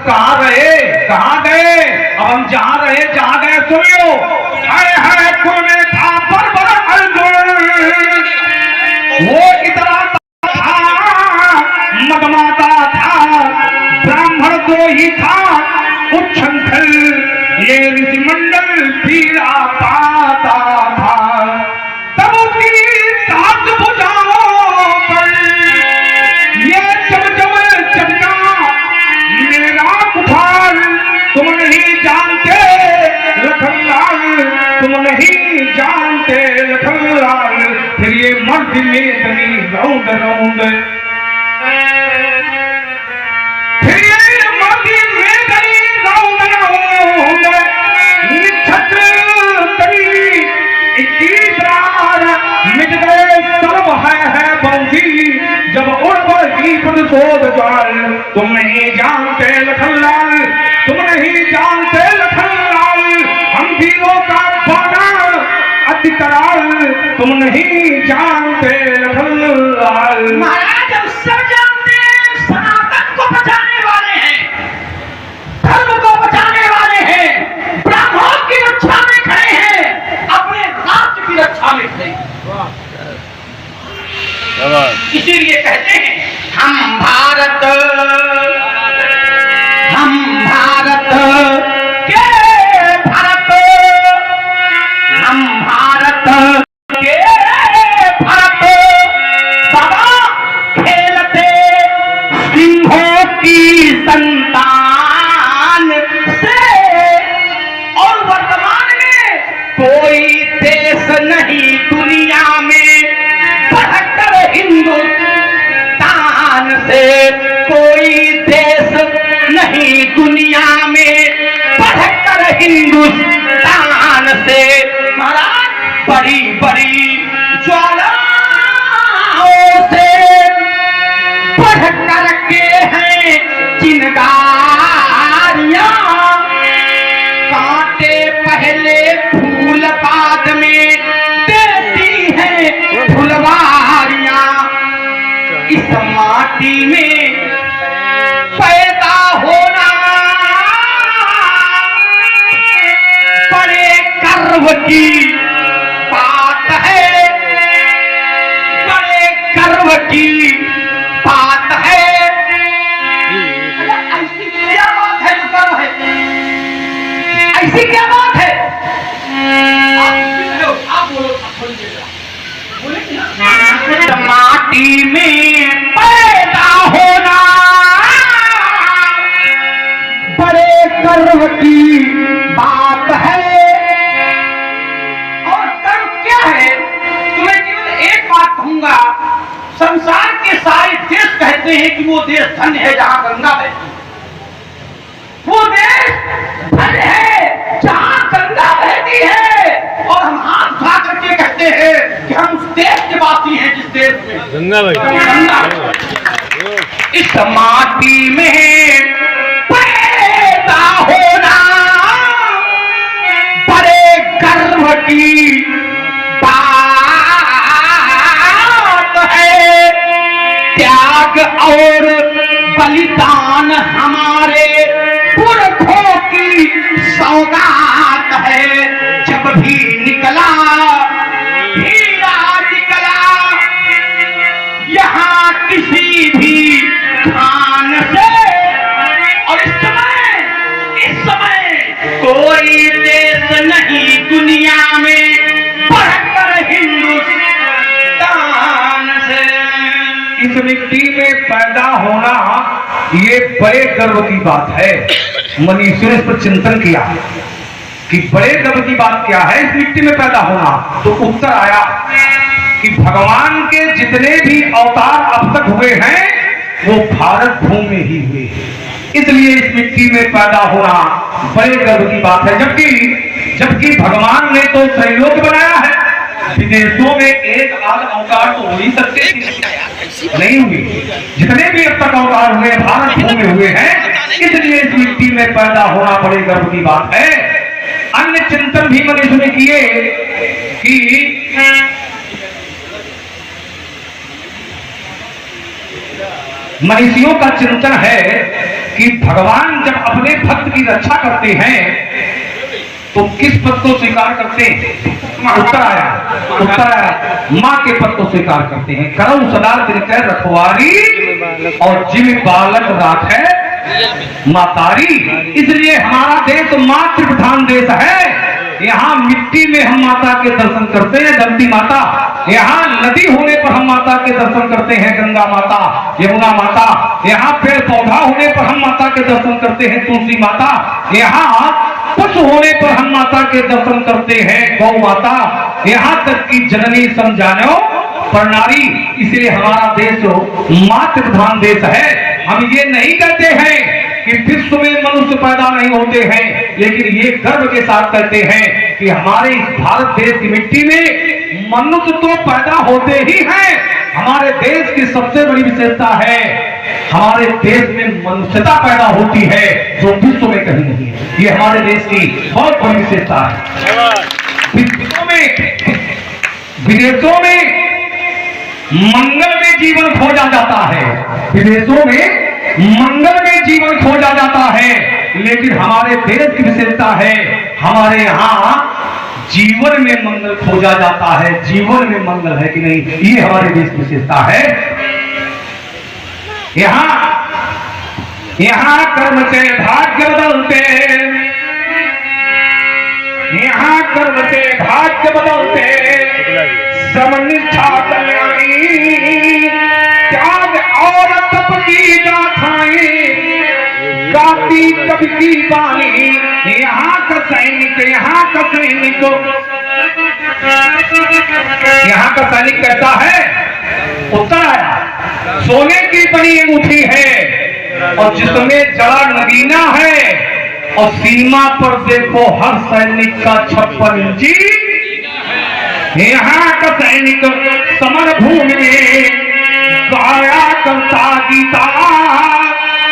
सब कहाँ गए? अब हम जहाँ रहे जहाँ गए सुनियो। है कुल में था बर्बर अर्जुन, वो इतना था मदमाता था, ब्राह्मण तो ही था उच्छृंखल, ये ऋषि मंडल पीड़ा पाता था। तब उसकी सात भुजाओं पर ये चमचम चमका मेरा कुठार, तुम नहीं जानते लखनलाल, तुम नहीं जानते लखनलाल। फिर ये मर्द में दनी रौंद रौंद, फिर ये मर्द में दनी रौंद रौंद, निछत्र तरी 21 रार मिट गए सर्व है बंसी, जब उड़ बढ़ी प्रतिशोध ज्वाल। तुम नहीं जानते लखनलाल, तुम नहीं जानते लखनलाल, हम वीरों का बाना अति कराल, तुम नहीं जानते लखनलाल। महाराज हम सब जानते हैं, सनातन को बचाने वाले हैं, धर्म को बचाने वाले हैं, ब्राह्मणों की रक्षा में खड़े हैं, अपने राष्ट्र की रक्षा में खड़े हैं। इसीलिए कहते हैं हम भारत के भरत, हम भारत के भरत, बाबा खेलते सिंहों की संतान से, और वर्तमान में कोई देश नहीं दुनिया में बढ़कर हिंदुस्तान से, कोई देश नहीं दुनिया में बढ़कर हिंदुस्तान से। महाराज बड़ी बड़ी ज्वालाओं से बढ़कर के हैं चिनगारियां, कांटे पहले फूल बाद में देती हैं फुलवारियां। इस माटी में पैदा होना बड़े गर्व की बात है, बड़े गर्व की बात है। ऐसी क्या बात है जो गर्व है? ऐसी क्या बात है? आप बोलो, माटी में पैदा होना बड़े गर्व की बात है। और गर्व क्या है? तुम्हें केवल एक बात कहूंगा, संसार के सारे देश कहते हैं कि वो देश धन्य है जहां गंगा बहती है, वो देश धन्य है जहां गंगा बहती है। और हम हाथ उठा करके कहते हैं कि हम उस देश के वासी हैं जिस देश में गंगा बहती है। इस माटी में पैदा होना बड़े गर्व की बात है। त्याग और बलिदान हमारे पुरखों की सौगात है। जब भी निकला हीरा निकला यहाँ किसी भी खान से, और इस समय कोई देश नहीं दुनिया में बढ़कर हिंदुस्तान से। इस मिट्टी में पैदा होना ये बड़े गर्व की बात है। मनीषी ने इस पर चिंतन किया कि बड़े गर्व की बात क्या है इस मिट्टी में पैदा होना। तो उत्तर आया कि भगवान के जितने भी अवतार अब तक हुए हैं वो भारत भूमि में ही हुए, इसलिए इस मिट्टी में पैदा होना बड़े गर्व की बात है। जबकि भगवान ने तो त्रैलोक बनाया है, विदेशों में एक आध अवतार तो हो ही सकते नहीं हुए, जितने भी अब तक अवतार हुए भारत भूमि में हुए हैं, इसलिए इस मिट्टी में पैदा होना बड़े गर्व की बात है। अन्य चिंतन भी मनीषी ने किए कि मनीषियों का चिंतन है कि भगवान जब अपने भक्त की रक्षा करते हैं तो किस पद को स्वीकार करते हैं? उत्तर आया माँ के पद को स्वीकार करते हैं। करम सदा तिनकर रखवारी और जिम बालक राखे मातारी। इसलिए हमारा देश मातृ प्रधान देश है। यहाँ मिट्टी में हम माता के दर्शन करते हैं धरती माता, यहाँ नदी होने पर हम माता के दर्शन करते हैं गंगा माता, यमुना माता, यहाँ पेड़ पौधा होने पर हम माता के दर्शन करते हैं तुलसी माता, यहाँ कुछ होने पर हम माता के दर्शन करते हैं गौ माता, यहाँ तक कि जननी समझानो प्रणाली। इसलिए हमारा देश मातृ प्रधान देश है। हम ये नहीं कहते हैं कि विश्व में मनुष्य पैदा नहीं होते हैं, लेकिन ये गर्व के साथ कहते हैं कि हमारे इस भारत देश की मिट्टी में मनुष्य तो पैदा होते ही हैं। हमारे देश की सबसे बड़ी विशेषता है हमारे देश में मनुष्यता पैदा होती है जो विश्व में कहीं नहीं है। ये हमारे देश की बहुत बड़ी विशेषता है। विदेशों में मंगल में जीवन खोजा जाता है, विदेशों में मंगल में जीवन खोजा जाता है, लेकिन हमारे देश की विशेषता है हमारे यहाँ जीवन में मंगल खोजा जाता है। जीवन में मंगल है कि नहीं, ये हमारे देश की विशेषता है। यहाँ कर्म से भाग्य बदलते, यहाँ कर्म से भाग्य बदलते, समनिष्ठा कल्याणी, त्याग और तप की गाथाएं गाती कवि की बानी। यहाँ का सैनिक, यहाँ का सैनिक, यहाँ का सैनिक कैसा है? उत्तर आया सोने की बनी अंगूठी है और जिसमें जड़ा नगीना है, और सीमा पर देखो हर सैनिक का 56 इंची। यहाँ का सैनिक समर भूमि में गाया करता गीता,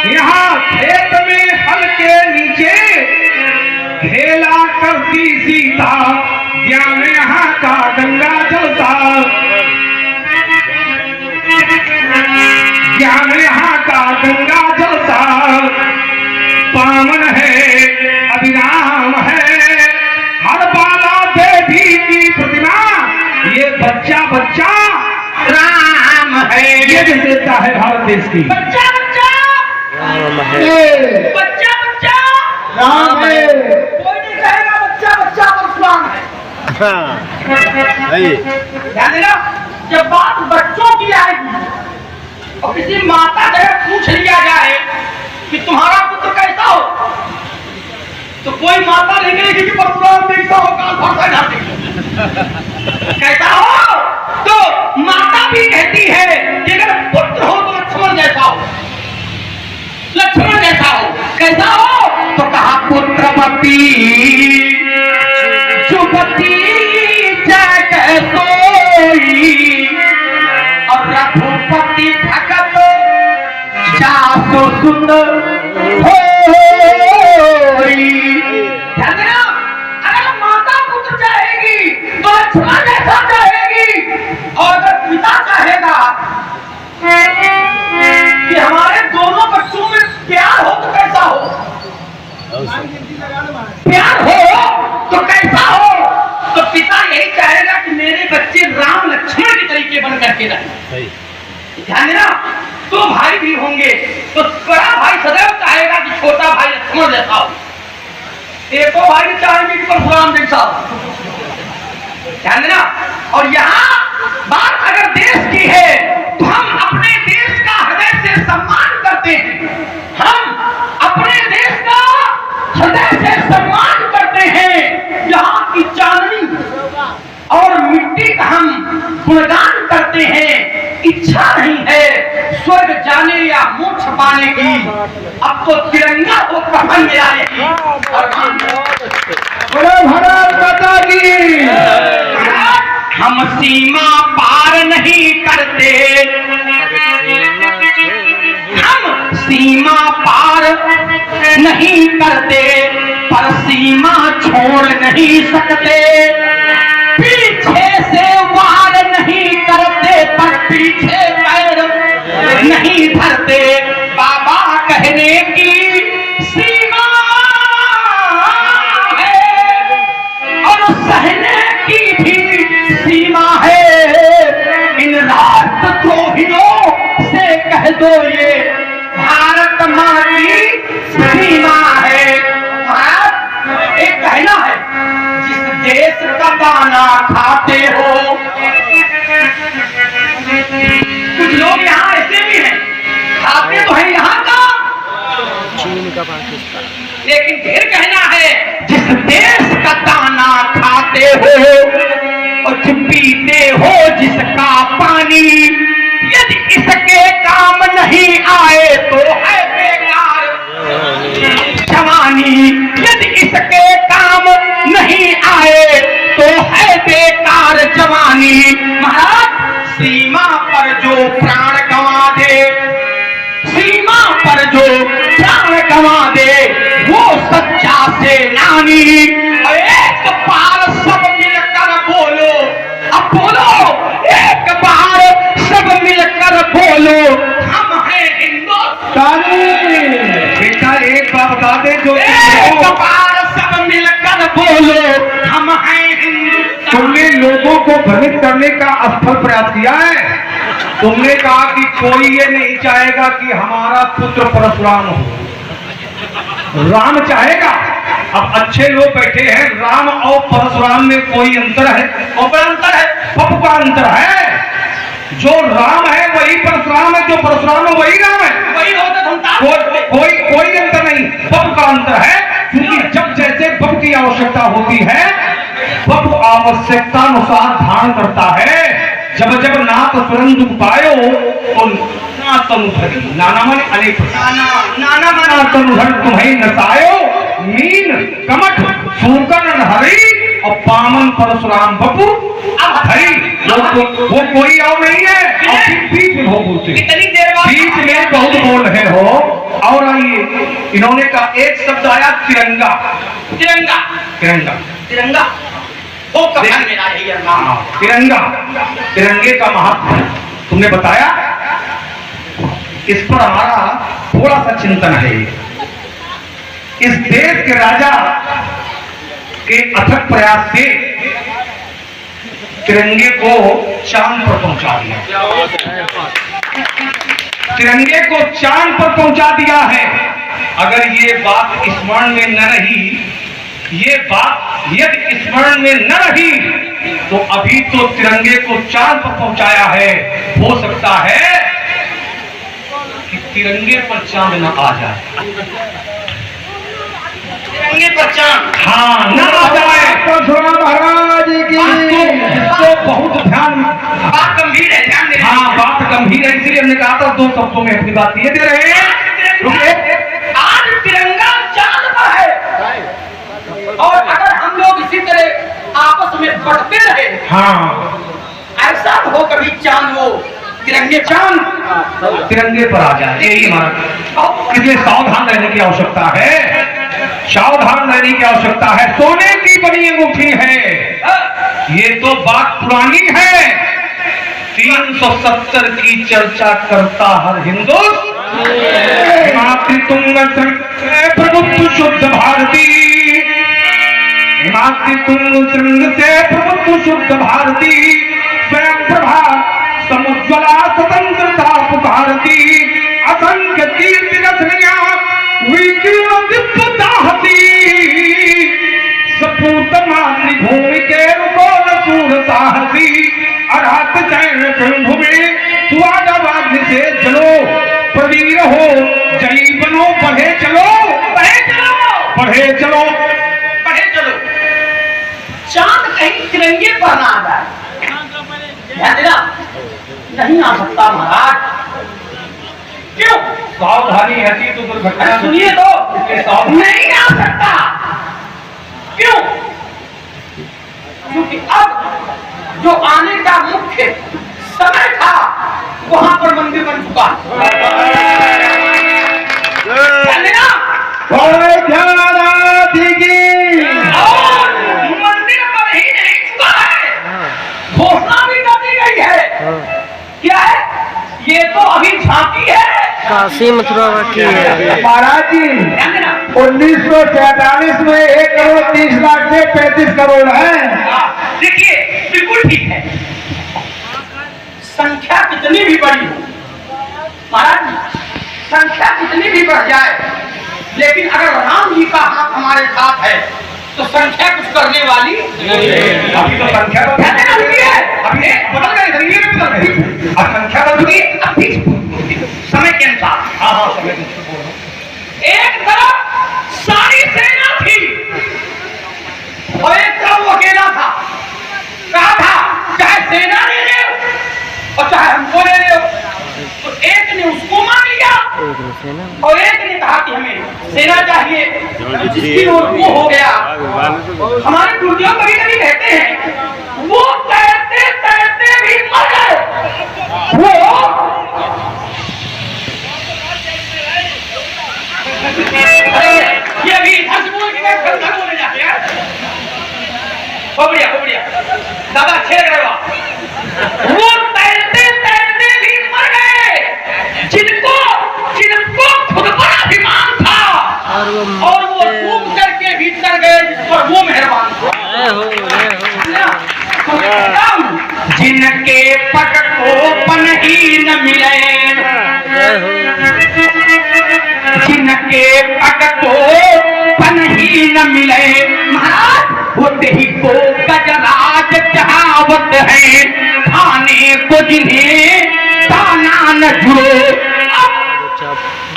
यहाँ खेत में हल के नीचे खेला करती सीता, ज्ञान यहाँ का गंगा जलता, ज्ञान यहाँ का गंगा जलता, पावन है अभिराम है हर बाला देवी की प्रतिमा, ये बच्चा बच्चा राम है। ये विशेषता है भारत देश की। बच्चा बच्चा राम है, बच्चा बच्चा राम है। कोई नहीं कहेगा बच्चा बच्चा परशुराम है। ध्यान देना, जब बात बच्चों की आएगी और किसी माता से पूछ लिया जाए कि तुम्हारा पुत्र कैसा हो, तो कोई माता नहीं कहेगी कि परशुराम जैसा हो, काल भरसा जाती कैसा हो, तो माता भी कहती है कि अगर पुत्र हो तो लक्ष्मण जैसा हो, लक्ष्मण जैसा हो। कैसा हो तो कहा पुत्रवती चुपती जय सोई, और रघुपति भगत जासो सुंदर ध्यान देना, अगर माता पुत्र चाहेगी तो लक्ष्मण जैसा चाहेगी, और अगर पिता चाहेगा कि हमारे दोनों बच्चों में प्यार हो तो कैसा हो, प्यार हो तो कैसा हो, तो पिता यही चाहेगा कि मेरे बच्चे राम लक्ष्मण के तरीके बन करके रहे। ध्यान देना, तो भाई भी होंगे तो बड़ा भाई सदैव चाहेगा कि छोटा भाई लक्ष्मण जैसा हो, एको भाई चाहेंगे कि परशुराम जैसा हो। ध्यान देना, और यहाँ बात अगर देश की है तो हम अपने देश का हृदय से सम्मान करते हैं, हम अपने देश का हृदय से सम्मान करते हैं। यहाँ की चांदनी और मिट्टी का हम गुणगान करते हैं। इच्छा नहीं है स्वर्ग जाने या मोक्ष पाने की, अब तो तिरंगा को कफन में आने की। भारत माता की। हम सीमा पार नहीं करते, हम सीमा पार नहीं करते, पर सीमा छोड़ नहीं सकते। पीछे से वार नहीं करते, पर पीछे पैर नहीं धरते। बाबा कहने की सीमा तो ये भारत माँ की सीमा है। महाराज एक कहना है, जिस देश का दाना खाते हो, कुछ लोग यहाँ ऐसे भी हैं, खाते तो है यहाँ का, चीन का पाकिस्तान, लेकिन फिर कहना है जिस देश का दाना खाते हो और पीते हो जिसका पानी, यदि इसके काम नहीं आए तो है बेकार जवानी, यदि इसके काम नहीं आए तो है बेकार जवानी। महाराज सीमा पर जो प्राण गंवा दे, सीमा पर जो प्राण गंवा दे, वो सच्चा सेनानी। एक बार सब मिलकर बोलो, अब बोलो एक बार सब मिलकर बोलो, हम हैं हिंदुस्तानी। बेटा एक बात बता दे, जो एक बार सब मिलकर बोलो, हम हैं हिंदुस्तानी। तुमने लोगों को भ्रमित करने का असफल प्रयास किया है। तुमने कहा कि कोई ये नहीं चाहेगा कि हमारा पुत्र परशुराम हो, राम चाहेगा। अब अच्छे लोग बैठे हैं, राम और परशुराम में कोई अंतर है? और अंतर है, पप का अंतर है। जो राम है वही परशुराम है, जो परशुराम है वही राम है। वही होता कोई अंतर नहीं, पप का अंतर है। क्योंकि जब जैसे पप की आवश्यकता होती है, पप आवश्यकता अनुसार धारण करता है। जब जब नाथ सुरन दुख पायो तो नाना तनुधर, नाना मन अनेक, नाना नाना तनुधर तुम्हें नसायो, मीन कमठ सूकन हरि और पामन परशुराम बपू हरि। वो कोई और नहीं है। और बीच में बहुत बोलते, कितनी देर बाद बीच में बहुत बोल रहे हो। और आइए, इन्होंने कहा एक शब्द आया तिरंगा, तिरंगा, तिरंगा, तिरंगा वो कफन में है ये नाम। तिरंगा, तिरंगे का महत्व तुमने बताया। इस पर हमारा थोड़ा सा चिंतन है। इस देश के राजा के अथक प्रयास से तिरंगे को चांद पर पहुंचा दिया, तिरंगे को चांद पर पहुंचा दिया है। अगर ये बात स्मरण में न रही, ये बात यदि स्मरण में न रही, तो अभी तो तिरंगे को चांद पर पहुंचाया है। हो सकता है कि तिरंगे पर चांद न आ जाए, तिरंगे पर चांद हाँ न आ जाए। परशुराम महाराज की इसको बहुत ध्यान, बात गंभीर है, ध्यान देना। हाँ बात गंभीर है, इसलिए हमने कहा था दो शब्दों में अपनी बात ये दे रहे हैं। रुकिए, आज तिरंगा चांद पर है, और अगर हम लोग इसी तरह आपस में बढ़ते रहे, हाँ ऐसा हो कभी चांद वो तिरंगे चांद तिरंगे पर आ जाए, यही हमारा। इसलिए सावधान रहने की आवश्यकता है, सावधान रहने की आवश्यकता है। सोने की बनी अंगूठी है, ये तो बात पुरानी है। 370 की चर्चा करता हर हिंदू, मातृतुंग प्रभुत्व शुद्ध भारती, मातृतुंग से प्रभुत्व शुद्ध भारती, स्वयं प्रभा समुज्वला स्वतंत्रता पुकारती, असंख्य कीर्ति रचनिया विकीर्ण दिव्य दाहती, सपूत मातृभूमि के रुकोल सूर साहसी, अरात चैन भूमि सुवागाबाद से चलो, प्रवीर हो जली बनो, बढ़े चलो, बढ़े चलो, बढ़े चलो, बढ़े चलो। चांद कहीं तिरंगे पर ना आ जाए, ध्यान देना, नहीं आ सकता महाराज। क्यों? सावधानी हटी तो दुर्घटना। सुनिए तो, नहीं आ सकता। क्यों? क्योंकि अब जो आने का मुख्य समय था, वहां पर मंदिर बन चुका। और मंदिर पर ही नहीं चुका है, घोषणा भी कर दी गई है। क्या है? ये तो अभी झांकी है। काशी मथुरा की है। महाराज जी, ध्यान देना। 1947 में 1 करोड़ 30 लाख से 35 करोड़ है। देखिए बिल्कुल ठीक है, संख्या कितनी भी बड़ी हो, महाराज संख्या कितनी भी बढ़ जाए, लेकिन अगर राम जी का हाथ हमारे साथ है तो संख्या कुछ करने वाली अभी तो संख्या तो कहते ना हुई है। अभी बदल गए, जरिए में बदल गए, अब संख्या बदल गई। अभी समय के अनुसार हाँ समय मुझसे बोलो। एक तरफ सारी सेना थी और एक तरफ वो अकेला था। कहा था चाहे सेना ले ले और चाहे हमको ले ले। तो एक ने उसको मान लिया और एक ने कहा कि हमें सेना चाहिए, जिसकी ओर वो हो गया। हमारे गुरुदेव कभी कभी कहते हैं वो तैरते तैरते भी मर गए। वो अरे ये अभी इधर से बोल के मैं घर बोले जाते हैं। बहुत बढ़िया दादा अच्छे लग रहे हो। वो तैरते तैरते भी मर गए जिनको खुद पर अभिमान था और वो डूब करके भीतर गए जिस पर वो मेहरबान था। जिनके पग को पन ही न मिले, जिनके पग को पन ही न मिले, महाराज वो देही को गजराज चाहवत है, खाने को जिन्हें दाना न जुड़े।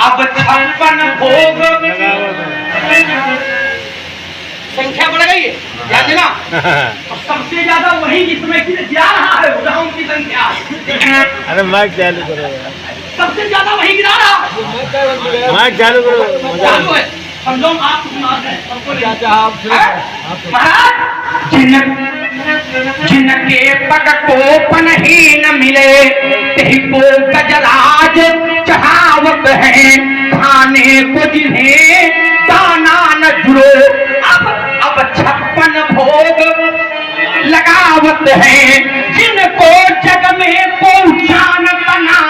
अब 56 भोग संख्या बढ़ गई है, ध्यान देना। और सबसे ज्यादा वही जिसमें गिरा रहा है उदाहरण की संख्या। अरे माइक चालू करो, सबसे ज्यादा वही गिरा रहा। माइक चालू करो, चालू है, समझो आप सबको महाराज जिनके पग को पन ही न मिले, तेही को गजराज चढ़ावत है, खाने को जिन्हें दाना न जुड़ो। अब 56 भोग लगावत है, जिनको जग में पहुंचान बना।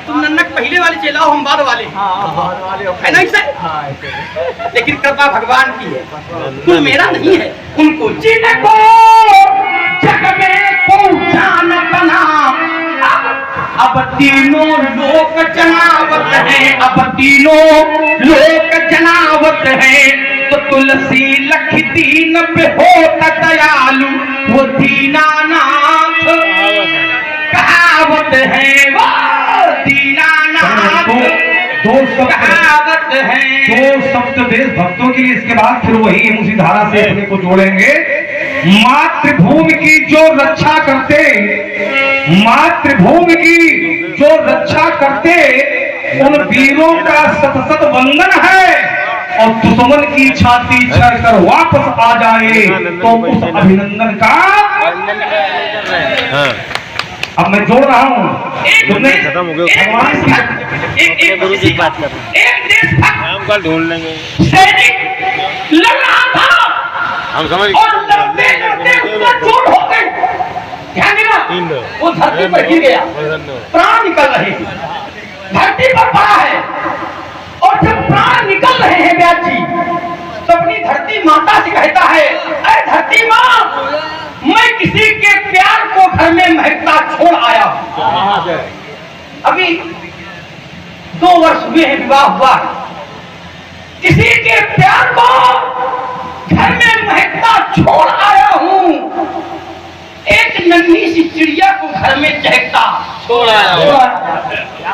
तुम नन्नक पहले वाले चलाओ, हम बाद वाले है ना इसे। लेकिन कृपा भगवान की है, कुल मेरा नहीं है। उनको जिनको जग में पहुंचान बना, अब तीनों लोक जनावत है, अब तीनों लोक जनावत है। तो तुलसी लख दीन पे होता दयालु, वो दीनानाथ कहावत है, वो दीनानाथ कहावत है। दो शब्द देश भक्तों के लिए, इसके बाद फिर वही उसी धारा से अपने को जोड़ेंगे। मातृभूमि की जो रक्षा करते, मातृभूमि की जो रक्षा करते, उन वीरों का सत सत वंदन है। और दुश्मन की छाती छर कर वापस आ जाए तो उस अभिनंदन का अब मैं जोड़ रहा हूँ। तुमने भगवान की बात कर, एक देशभक्त ढूंढ लेंगे, सैनिक लड़ रहा था, हम समझ और लड़ते लड़ते उसका चोट हो गई। ध्यान देना, वो धरती पर गिर गया, प्राण निकल रहे, धरती पर पड़ा है। और जब प्राण निकल रहे हैं व्यास जी, तो अपनी धरती माता से कहता है, अरे धरती माँ, मैं किसी के प्यार को घर में महकता छोड़ आया हूं। अभी 2 वर्ष हुए हैं, विवाह हुआ, किसी के प्यार को घर में महकता छोड़ आया हूं। एक नन्ही सी चिड़िया को घर में चहकता छोड़ आया हूं।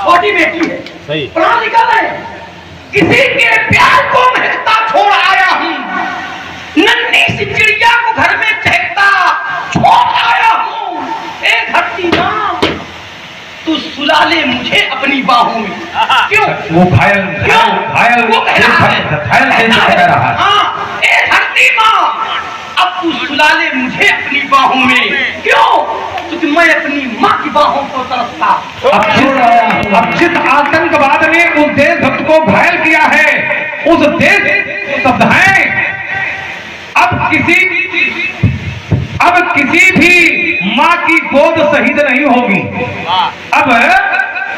छोटी बेटी है, प्राण निकल रहे, किसी के प्यार को महकता छोड़ आया हूं। नन्ही सी चिड़िया को घर में चहकता छोड़ आया हूं। ए धरती मां, तू सुला ले मुझे अपनी बाहों में। क्यों? वो घायल वो कह रहा है, कह रहा है। हाँ, ए धरती मां, अब तू सुला ले मुझे अपनी बाहों में। क्यों? क्योंकि मैं अपनी माँ की बाहों को तरसता। अब जिस आतंकवाद ने उस देशभक्त को घायल किया है, उस देश शब्द है, अब किसी भी माँ की गोद शहीद नहीं होगी। अब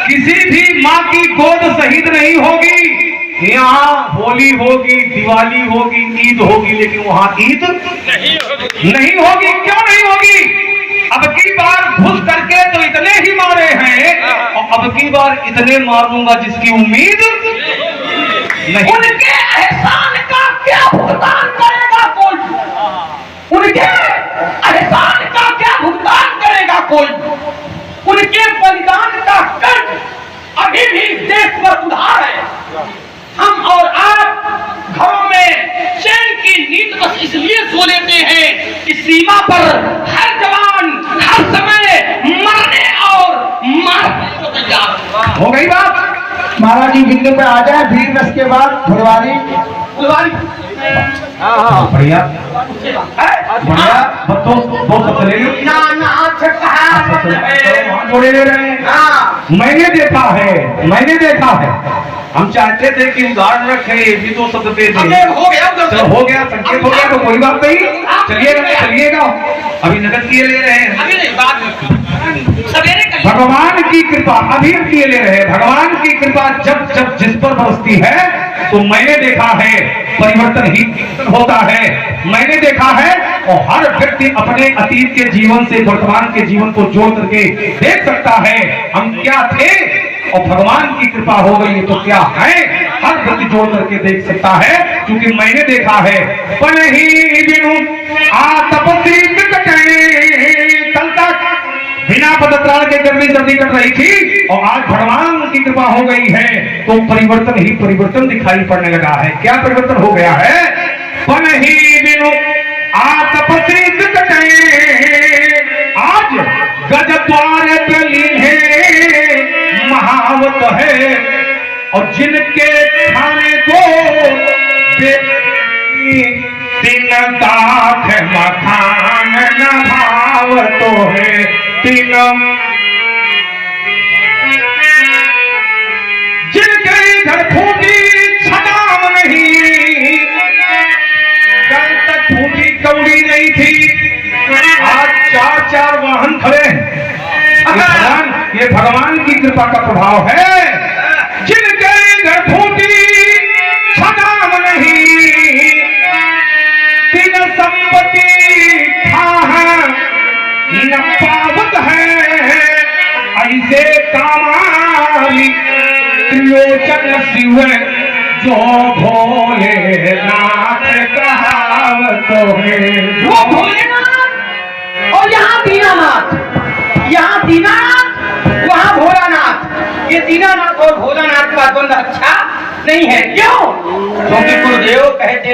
किसी भी माँ की गोद शहीद नहीं होगी। यहाँ होली होगी, दिवाली होगी, ईद होगी, लेकिन वहाँ ईद नहीं होगी। क्यों नहीं होगी? अब की बार घुस करके तो इतने ही मारे हैं और अब की बार इतने मारूंगा जिसकी उम्मीद नहीं। उनके एहसान का क्या भुगतान करेगा कोई? उनके एहसान का क्या भुगतान करेगा कोई? उनके बलिदान का कर्ज अभी भी देश पर उधार है। हम और आप घरों में चैन की नींद बस इसलिए सो लेते हैं कि सीमा पर हर जवान हर समय मरने और मारने को तैयार। हो गई बात। महाराज जी बिंदु पे आ जाए, वीर रस के बाद फुलवारी। बढ़िया बढ़िया, दो सब चले गए। वहाँ जोड़े ले रहे हैं। मैंने देखा है। हम चाहते थे कि उदाहरण रखे, ये भी दो शब्द दे दें। हो गया चलो हो गया, संकेत हो गया तो कोई बात नहीं, चलिएगा। अभी नकद किए ले रहे हैं। अभी नहीं, बाद में सवेरे कर भगवान की कृपा अभी किए ले रहे हैं। भगवान की कृपा जब जब जिस पर बरसती है तो मैंने देखा है परिवर्तन ही होता है। मैंने देखा है और हर व्यक्ति अपने अतीत के जीवन से वर्तमान के जीवन को जोड़ करके देख सकता है हम क्या थे और भगवान की कृपा हो गई तो क्या है। हर व्यक्ति जोड़ करके देख सकता है, क्योंकि मैंने देखा है। पण ही बिनु आ तपसी कल तक बिना पदत्राण के गर्मी सर्दी कट रही थी और आज भगवान की कृपा हो गई है तो परिवर्तन ही परिवर्तन दिखाई पड़ने लगा है। क्या परिवर्तन हो गया है? पण ही बिनु आ तपसी आज गज द्वार तली है महावत है और जिनके खाने को दिन दाख मखान न भाव तो है तीनम। जिनके घर फूटी छदाम नहीं, कल तक फूटी कौड़ी नहीं थी, आज 4-4 वाहन खड़े हैं। ये भगवान की कृपा का प्रभाव है। जिनके घर फूटी छदाम नहीं, तीन संपत्ति न पावत है, ऐसे कामाली त्रिलोचन शिव जो भोलेनाथ कहावत है। वो भोलेनाथ और यहाँ दीनानाथ, यहाँ दीनानाथ वहाँ भोलानाथ। ये दीनानाथ और भोलानाथ का द्वंद अच्छा नहीं है। क्यों? क्योंकि गुरुदेव कहते